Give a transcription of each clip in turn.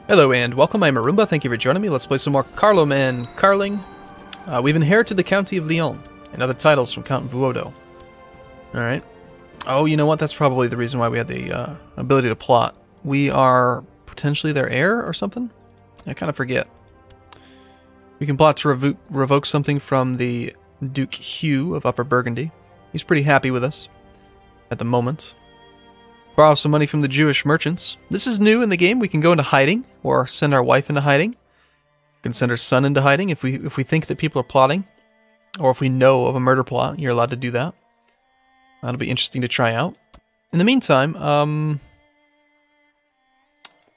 Hello and welcome, I'm Arumba, thank you for joining me. Let's play some more Karloman Karling. We've inherited the County of Lyon and other titles from Count Vuodo. Alright. Oh, you know what? That's probably the reason why we had the ability to plot. We are potentially their heir or something? I kind of forget. We can plot to revoke something from the Duke Hugh of Upper Burgundy. He's pretty happy with us at the moment. Borrow some money from the Jewish merchants. This is new in the game. We can go into hiding, or send our wife into hiding. We can send our son into hiding if we think that people are plotting, or if we know of a murder plot. You're allowed to do that. That'll be interesting to try out. In the meantime,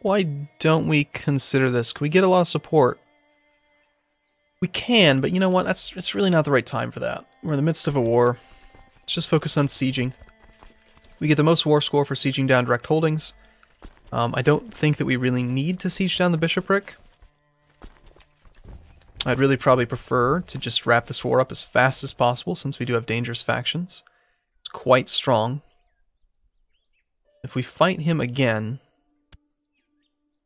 why don't we consider this? Can we get a lot of support? We can, but you know what? It's really not the right time for that. We're in the midst of a war. Let's just focus on sieging. We get the most war score for sieging down direct holdings. I don't think that we really need to siege down the bishopric. I'd really probably prefer to just wrap this war up as fast as possible, since we do have dangerous factions. It's quite strong. If we fight him again,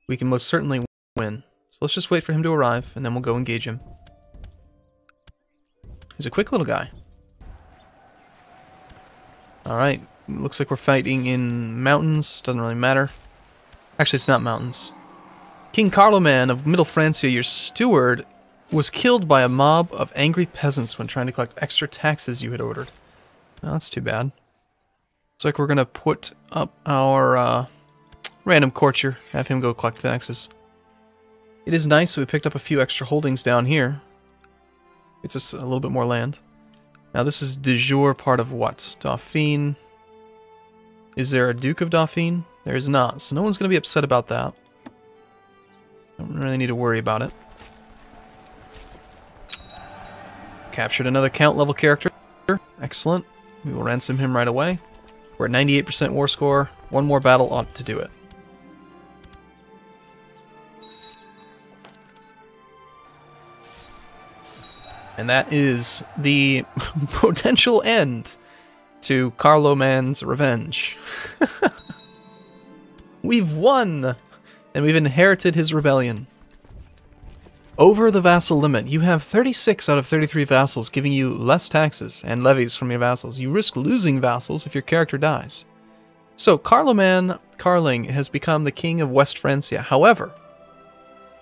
we can most certainly win. So let's just wait for him to arrive, and then we'll go engage him. He's a quick little guy. Alright. Looks like we're fighting in mountains. Doesn't really matter. Actually, it's not mountains. King Karloman of Middle Francia, your steward, was killed by a mob of angry peasants when trying to collect extra taxes you had ordered. Oh, that's too bad. Looks like we're going to put up our random courtier. Have him go collect taxes. It is nice that we picked up a few extra holdings down here. It's just a little bit more land. Now this is de jure part of what? Dauphine. Is there a Duke of Dauphine? There is not, so no one's going to be upset about that. Don't really need to worry about it. Captured another Count level character. Excellent. We will ransom him right away. We're at 98% war score. One more battle ought to do it. And that is the potential end to Karloman's revenge. We've won! And we've inherited his rebellion. Over the vassal limit, you have 36 out of 33 vassals giving you less taxes and levies from your vassals. You risk losing vassals if your character dies. So, Karloman Karling has become the king of West Francia. However,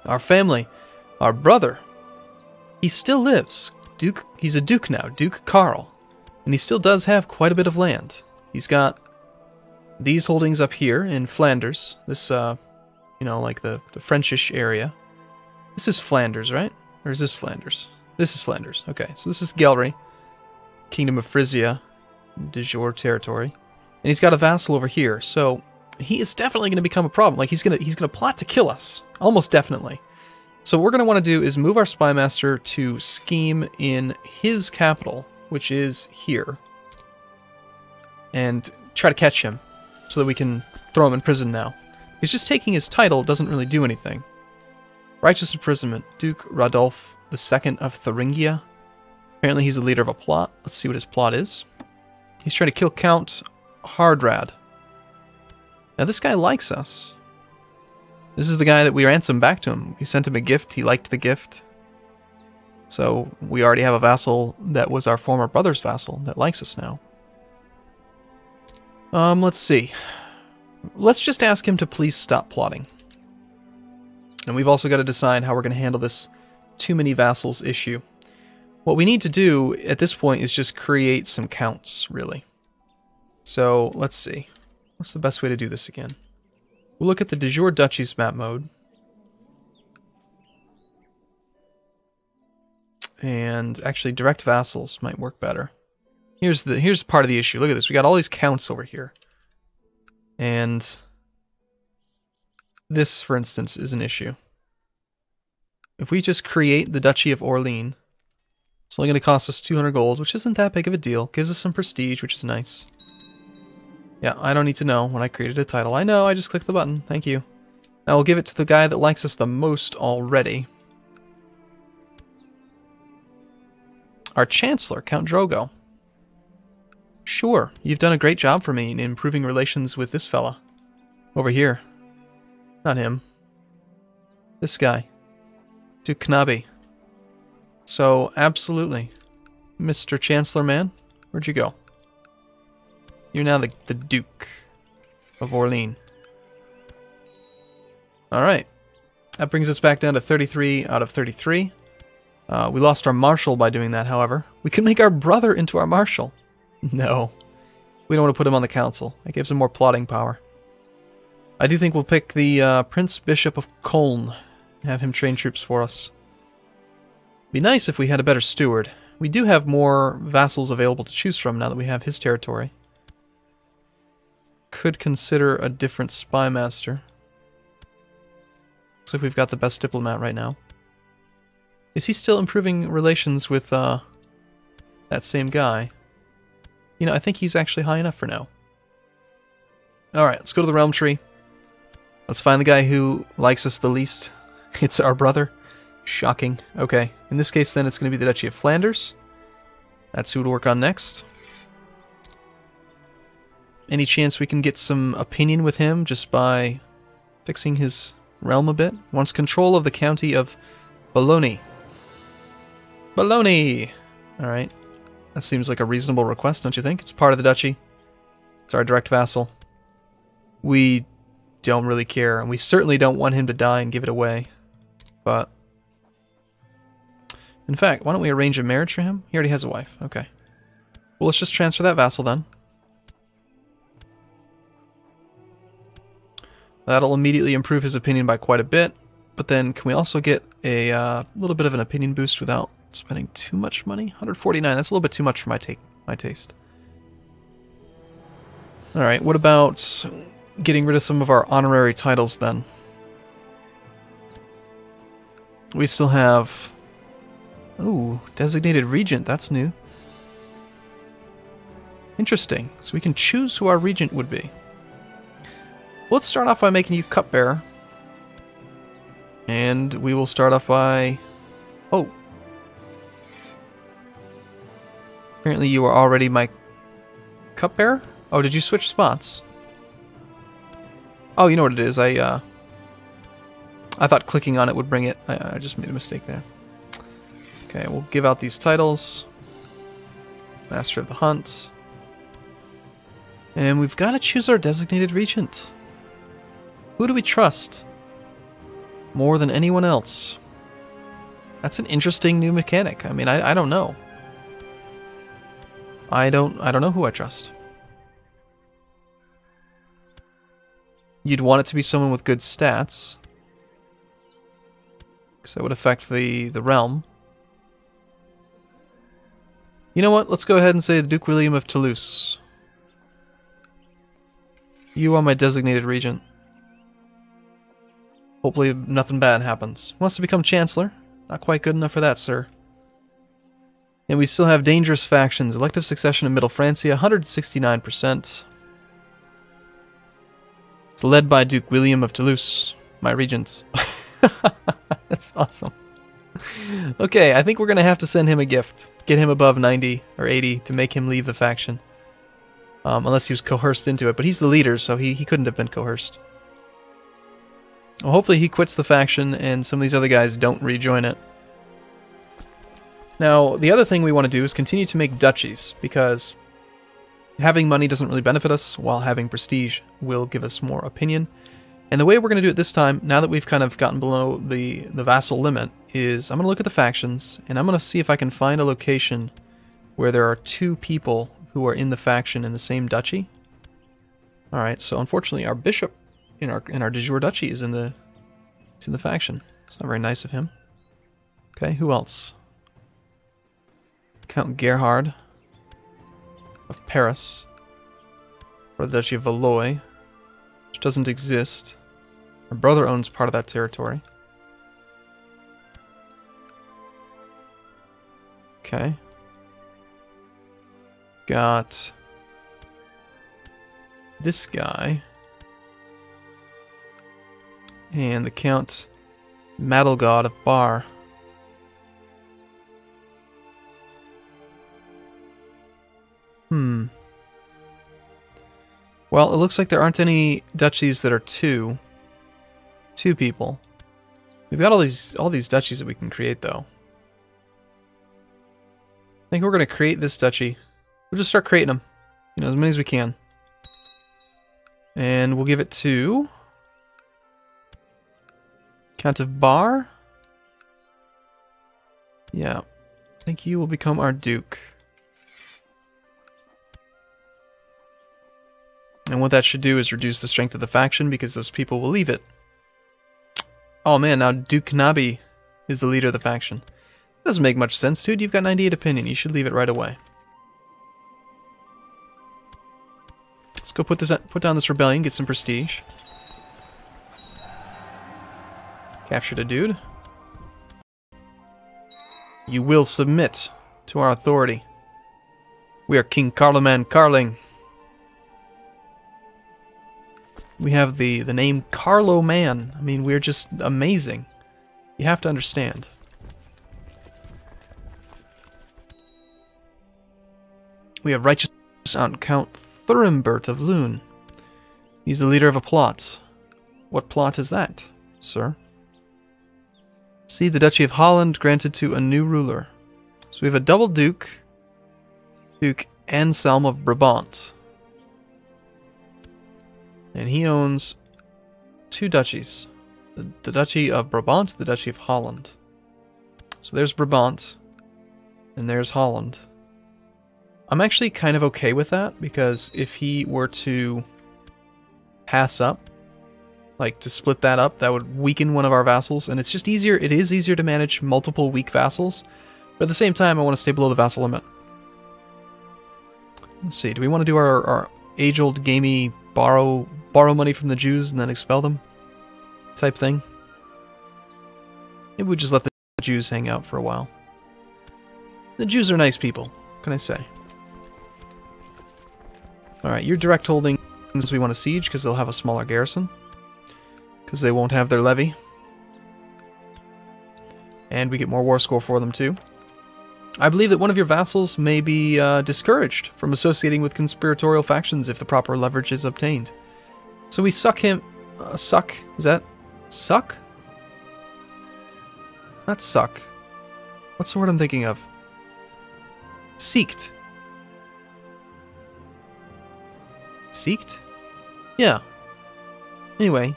our family, our brother, he still lives. He's a duke now, Duke Karl. And he still does have quite a bit of land. He's got these holdings up here in Flanders. This, you know, like the Frenchish area. This is Flanders, right? Or is this Flanders? This is Flanders. Okay, so this is Gelre, Kingdom of Frisia, de jure territory. And he's got a vassal over here, so he is definitely going to become a problem. Like, he's gonna plot to kill us. Almost definitely. So what we're going to want to do is move our spy master to scheme in his capital, which is here, and try to catch him so that we can throw him in prison now. He's just taking his title, doesn't really do anything. Righteous imprisonment. Duke Radolf II of Thuringia. Apparently he's the leader of a plot. Let's see what his plot is. He's trying to kill Count Hardrad. Now this guy likes us. This is the guy that we ransomed back to him. We sent him a gift. He liked the gift. So we already have a vassal that was our former brother's vassal that likes us now. Let's see. Let's just ask him to please stop plotting. And we've also got to decide how we're going to handle this too many vassals issue. What we need to do at this point is just create some counts, really. So let's see. What's the best way to do this again? We'll look at the de jure duchies map mode. And actually, direct vassals might work better. Here's part of the issue. Look at this. We got all these counts over here. And this, for instance, is an issue. If we just create the Duchy of Orleans, it's only going to cost us 200 gold, which isn't that big of a deal. Gives us some prestige, which is nice. Yeah, I don't need to know when I created a title. I know, I just clicked the button. Thank you. Now we'll give it to the guy that likes us the most already. Our Chancellor, Count Drogo. Sure, you've done a great job for me in improving relations with this fella. Over here. Not him. This guy. Duke Knabe. So, absolutely. Mr. Chancellor Man, where'd you go? You're now the Duke of Orleans. Alright. That brings us back down to 33 out of 33. We lost our Marshal by doing that, however. We can make our brother into our Marshal. No. We don't want to put him on the council. It gives him more plotting power. I do think we'll pick the Prince Bishop of Cologne. Have him train troops for us. Be nice if we had a better steward. We do have more vassals available to choose from now that we have his territory. Could consider a different spy master. Looks like we've got the best diplomat right now. Is he still improving relations with that same guy? You know, I think he's actually high enough for now. Alright, let's go to the realm tree. Let's find the guy who likes us the least. It's our brother. Shocking. Okay, in this case then it's going to be the Duchy of Flanders. That's who to work on next. Any chance we can get some opinion with him just by fixing his realm a bit? Wants control of the county of Bologna. Bologna! Alright. That seems like a reasonable request, don't you think? It's part of the duchy. It's our direct vassal. We don't really care, and we certainly don't want him to die and give it away. But in fact, why don't we arrange a marriage for him? He already has a wife. Okay. Well, let's just transfer that vassal then. That'll immediately improve his opinion by quite a bit. But then, can we also get a little bit of an opinion boost without spending too much money? 149. That's a little bit too much for my taste. All right. What about getting rid of some of our honorary titles then? We still have... Ooh, designated regent. That's new. Interesting. So we can choose who our regent would be. Let's start off by making you cupbearer. And we will start off by... Oh. Apparently you are already my cupbearer? Oh, did you switch spots? Oh, you know what it is. I thought clicking on it would bring it. I just made a mistake there. Okay, we'll give out these titles. Master of the Hunt. And we've got to choose our designated regent. Who do we trust more than anyone else? That's an interesting new mechanic. I mean, I don't know. I don't know who I trust. You'd want it to be someone with good stats, because that would affect the realm. You know what? Let's go ahead and say the Duke William of Toulouse. You are my designated regent. Hopefully nothing bad happens. Wants to become Chancellor. Not quite good enough for that, sir. And we still have dangerous factions. Elective succession in Middle Francia, 169%. It's led by Duke William of Toulouse, my regent. That's awesome. Okay, I think we're going to have to send him a gift. Get him above 90 or 80 to make him leave the faction. Unless he was coerced into it. But he's the leader, so he couldn't have been coerced. Well, hopefully he quits the faction and some of these other guys don't rejoin it. Now, the other thing we want to do is continue to make duchies, because having money doesn't really benefit us, while having prestige will give us more opinion. And the way we're going to do it this time, now that we've kind of gotten below the vassal limit, is I'm going to look at the factions, and I'm going to see if I can find a location where there are two people who are in the faction in the same duchy. Alright, so unfortunately our bishop in our de jure duchy is in the faction. It's not very nice of him. Okay, who else? Count Gerhard of Paris, or the Duchy of Valois, which doesn't exist. My brother owns part of that territory. Okay. Got this guy. And the Count Madelgod of Bar. Well, it looks like there aren't any duchies that are two people. We've got all these duchies that we can create, though. I think we're going to create this duchy. We'll just start creating them. You know, as many as we can. And we'll give it to Count of Bar. Yeah. I think you will become our Duke. And what that should do is reduce the strength of the faction because those people will leave it. Oh man, now Duke Nabi is the leader of the faction. Doesn't make much sense, dude. You've got 98 opinion. You should leave it right away. Let's go put down this rebellion, get some prestige. Captured a dude. You will submit to our authority. We are King Karloman Karling. We have the name Karloman. I mean, we're just amazing. You have to understand. We have righteous Count Thurimbert of Lune. He's the leader of a plot. What plot is that, sir? See, the Duchy of Holland granted to a new ruler. So we have a double Duke, Duke Anselm of Brabant. And he owns two duchies. The Duchy of Brabant, the Duchy of Holland. So there's Brabant, and there's Holland. I'm actually kind of okay with that, because if he were to pass up, like to split that up, that would weaken one of our vassals, and it's just easier, it is easier to manage multiple weak vassals, but at the same time I want to stay below the vassal limit. Let's see, do we want to do our age-old gamey borrow money from the Jews and then expel them type thing? Maybe we just let the Jews hang out for a while. The Jews are nice people, what can I say? Alright, your direct holdings we want to siege because they'll have a smaller garrison. Because they won't have their levy. And we get more war score for them too. I believe that one of your vassals may be discouraged from associating with conspiratorial factions if the proper leverage is obtained. So we suck him... suck? Is that... suck? Not suck. What's the word I'm thinking of? Seeked. Seeked? Yeah. Anyway.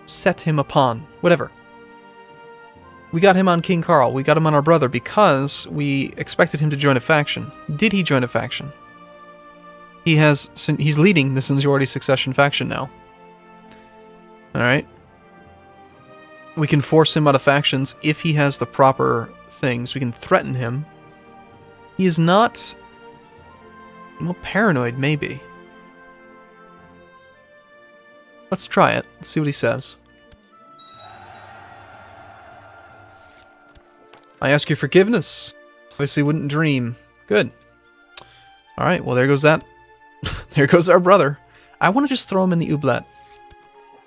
Set him upon. Whatever. We got him on King Karl. We got him on our brother because we expected him to join a faction. Did he join a faction? He's leading the seniority succession faction now. Alright. We can force him out of factions if he has the proper things. We can threaten him. He is not... well, paranoid, maybe. Let's try it. Let's see what he says. I ask your forgiveness. Obviously wouldn't dream. Good. Alright, well there goes that. There goes our brother. I want to just throw him in the oublet.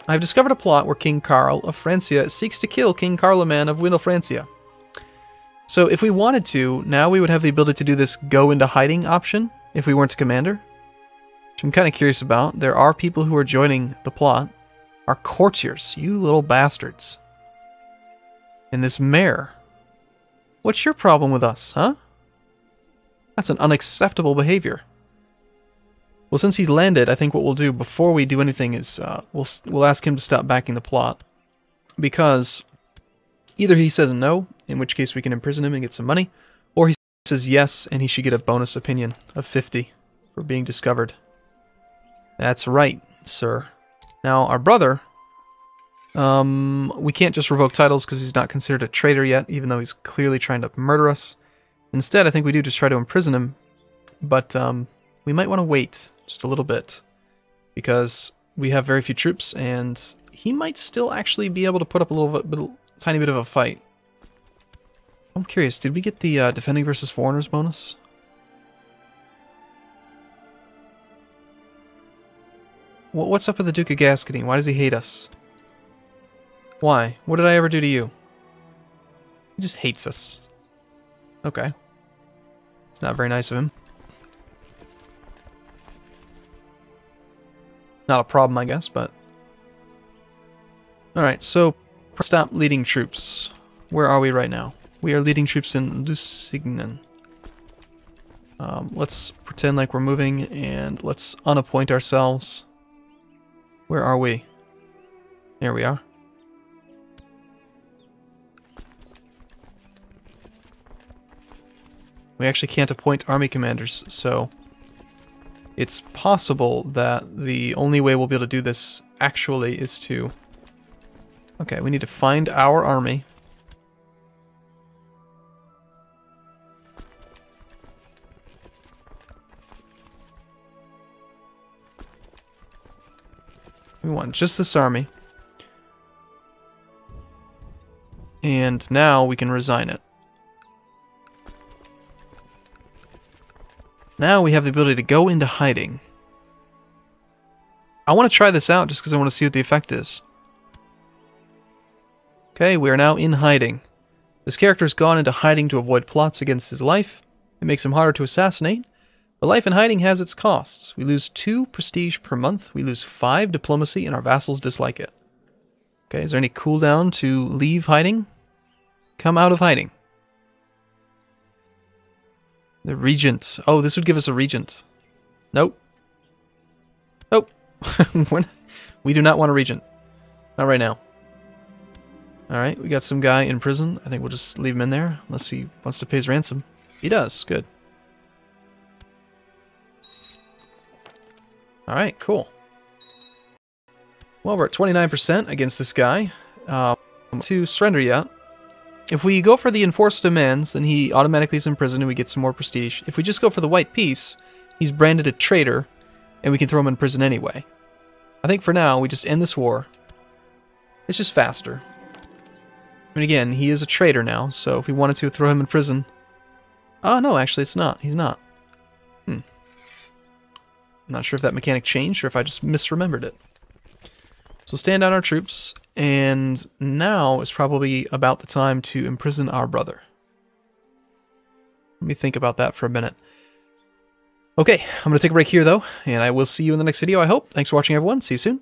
I've discovered a plot where King Karl of Francia seeks to kill King Karloman of Windle Francia. So if we wanted to, now we would have the ability to do this go into hiding option if we weren't a commander. Which I'm kind of curious about. There are people who are joining the plot. Our courtiers, you little bastards. And this mayor. What's your problem with us, huh? That's an unacceptable behavior. Well, since he's landed, I think what we'll do before we do anything is we'll ask him to stop backing the plot. Because either he says no, in which case we can imprison him and get some money, or he says yes, and he should get a bonus opinion of 50 for being discovered. That's right, sir. Now, our brother, we can't just revoke titles because he's not considered a traitor yet, even though he's clearly trying to murder us. Instead, I think we do just try to imprison him, but we might want to wait just a little bit, because we have very few troops, and he might still actually be able to put up a tiny bit of a fight. I'm curious, did we get the Defending versus Foreigners bonus? What's up with the Duke of Gascony? Why does he hate us? Why? What did I ever do to you? He just hates us. Okay. It's not very nice of him. Not a problem, I guess, but... Alright, so Stop leading troops. Where are we right now? We are leading troops in Lusignan. Let's pretend like we're moving, and let's unappoint ourselves. Where are we? There we are. We actually can't appoint army commanders, so it's possible that the only way we'll be able to do this actually is to... Okay, we need to find our army. We want just this army. And now we can resign it. Now we have the ability to go into hiding. I want to try this out just because I want to see what the effect is. Okay, we are now in hiding. This character has gone into hiding to avoid plots against his life. It makes him harder to assassinate. But life in hiding has its costs. We lose 2 prestige per month. We lose 5 diplomacy, and our vassals dislike it. Okay, is there any cooldown to leave hiding? Come out of hiding. The regent. Oh, this would give us a regent. Nope. Nope. We do not want a regent. Not right now. Alright, we got some guy in prison. I think we'll just leave him in there, unless he wants to pay his ransom. He does. Good. Alright, cool. Well, we're at 29% against this guy. To surrender yet. If we go for the enforced demands, then he automatically is in prison and we get some more prestige. If we just go for the white peace, he's branded a traitor, and we can throw him in prison anyway. I think for now, we just end this war. It's just faster. I mean, again, he is a traitor now, so if we wanted to throw him in prison... Oh, no, actually, it's not. He's not. I'm not sure if that mechanic changed or if I just misremembered it. So stand down our troops, and now is probably about the time to imprison our brother. Let me think about that for a minute. Okay, I'm going to take a break here, though, and I will see you in the next video, I hope. Thanks for watching, everyone. See you soon.